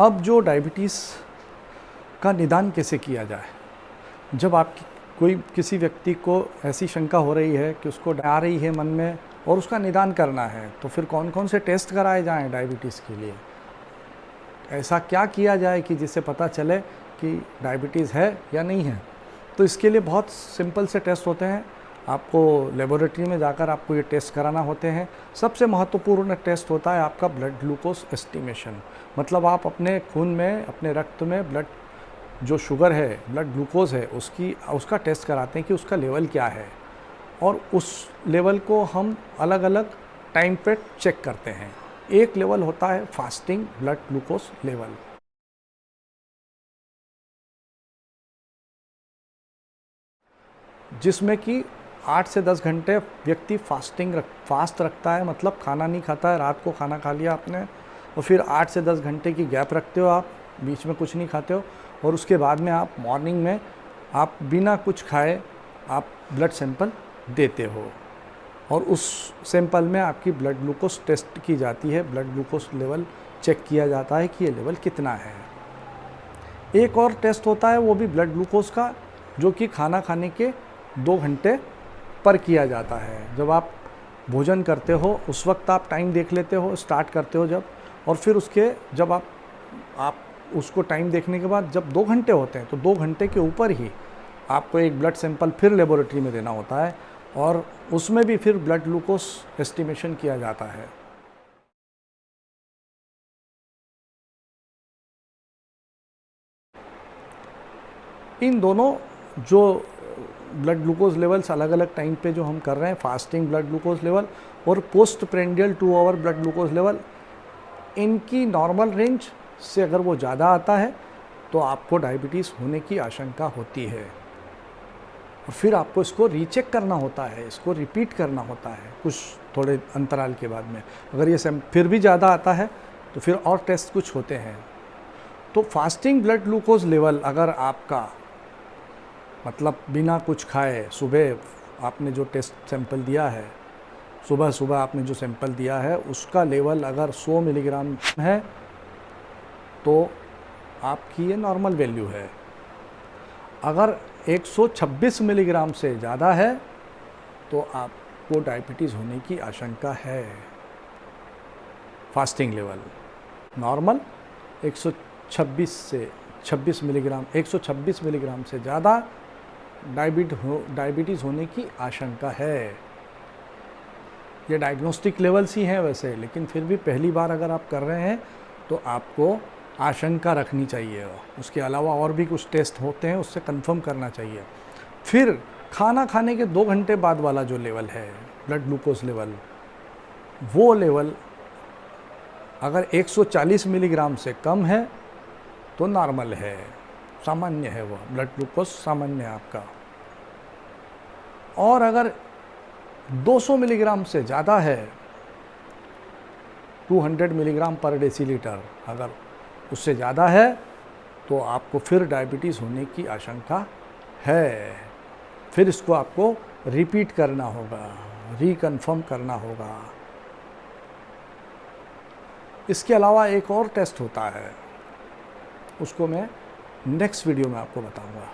अब जो डायबिटीज़ का निदान कैसे किया जाए, जब आपकी किसी व्यक्ति को ऐसी शंका हो रही है कि उसको आ रही है मन में और उसका निदान करना है, तो फिर कौन कौन से टेस्ट कराए जाएं डायबिटीज़ के लिए, ऐसा क्या किया जाए कि जिससे पता चले कि डायबिटीज़ है या नहीं है। तो इसके लिए बहुत सिंपल से टेस्ट होते हैं। आपको लेबोरेटरी में जाकर आपको ये टेस्ट कराना होते हैं। सबसे महत्वपूर्ण टेस्ट होता है आपका ब्लड ग्लूकोज एस्टिमेशन, मतलब आप अपने खून में, अपने रक्त में ब्लड जो शुगर है, ब्लड ग्लूकोज है, उसका टेस्ट कराते हैं कि उसका लेवल क्या है, और उस लेवल को हम अलग अलग टाइम पे चेक करते हैं। एक लेवल होता है फास्टिंग ब्लड ग्लूकोज लेवल, जिसमें कि 8 से 10 घंटे व्यक्ति फास्ट रखता है, मतलब खाना नहीं खाता है। रात को खाना खा लिया आपने और फिर 8 से 10 घंटे की गैप रखते हो, आप बीच में कुछ नहीं खाते हो, और उसके बाद में आप मॉर्निंग में आप बिना कुछ खाए आप ब्लड सैंपल देते हो, और उस सैंपल में आपकी ब्लड ग्लूकोज टेस्ट की जाती है। ब्लड ग्लूकोज लेवल चेक किया जाता है कि ये लेवल कितना है। एक और टेस्ट होता है, वो भी ब्लड ग्लूकोज का, जो कि खाना खाने के 2 घंटे पर किया जाता है। जब आप भोजन करते हो उस वक्त आप टाइम देख लेते हो, स्टार्ट करते हो जब, और फिर जब आप उसको टाइम देखने के बाद जब 2 घंटे होते हैं, तो 2 घंटे के ऊपर ही आपको एक ब्लड सैंपल फिर लेबोरेटरी में देना होता है, और उसमें भी फिर ब्लड ग्लूकोज एस्टिमेशन किया जाता है। इन दोनों जो ब्लड ग्लूकोज लेवल्स अलग अलग टाइम पे जो हम कर रहे हैं, फास्टिंग ब्लड ग्लूकोज लेवल और post prandial 2 hour blood glucose level, इनकी नॉर्मल रेंज से अगर वो ज़्यादा आता है तो आपको डायबिटीज़ होने की आशंका होती है, और फिर आपको इसको रीचेक करना होता है, इसको रिपीट करना होता है कुछ थोड़े अंतराल के बाद में। अगर ये फिर भी ज़्यादा आता है तो फिर और टेस्ट कुछ होते हैं। तो फास्टिंग ब्लड ग्लूकोज लेवल अगर आपका, मतलब बिना कुछ खाए सुबह आपने जो टेस्ट सैंपल दिया है, सुबह आपने जो सैंपल दिया है, उसका लेवल अगर 100 मिलीग्राम है तो आपकी ये नॉर्मल वैल्यू है। अगर 126 मिलीग्राम से ज़्यादा है तो आपको डायबिटीज़ होने की आशंका है। फास्टिंग लेवल नॉर्मल 126 से 26 मिलीग्राम, 126 मिलीग्राम से ज़्यादा डायबिटीज़ होने की आशंका है। ये डायग्नोस्टिक लेवल्स ही हैं वैसे, लेकिन फिर भी पहली बार अगर आप कर रहे हैं तो आपको आशंका रखनी चाहिए। उसके अलावा और भी कुछ टेस्ट होते हैं, उससे कंफर्म करना चाहिए। फिर खाना खाने के 2 घंटे बाद वाला जो लेवल है ब्लड ग्लूकोज लेवल, वो लेवल अगर 140 मिलीग्राम से कम है तो नॉर्मल है, सामान्य है, वो ब्लड ग्लूकोज सामान्य है आपका। और अगर 200 मिलीग्राम से ज़्यादा है, 200 मिलीग्राम पर डेसीलीटर, अगर उससे ज़्यादा है तो आपको फिर डायबिटीज़ होने की आशंका है। फिर इसको आपको रिपीट करना होगा, रिकन्फर्म करना होगा। इसके अलावा एक और टेस्ट होता है, उसको मैं नेक्स्ट वीडियो में आपको बताऊंगा।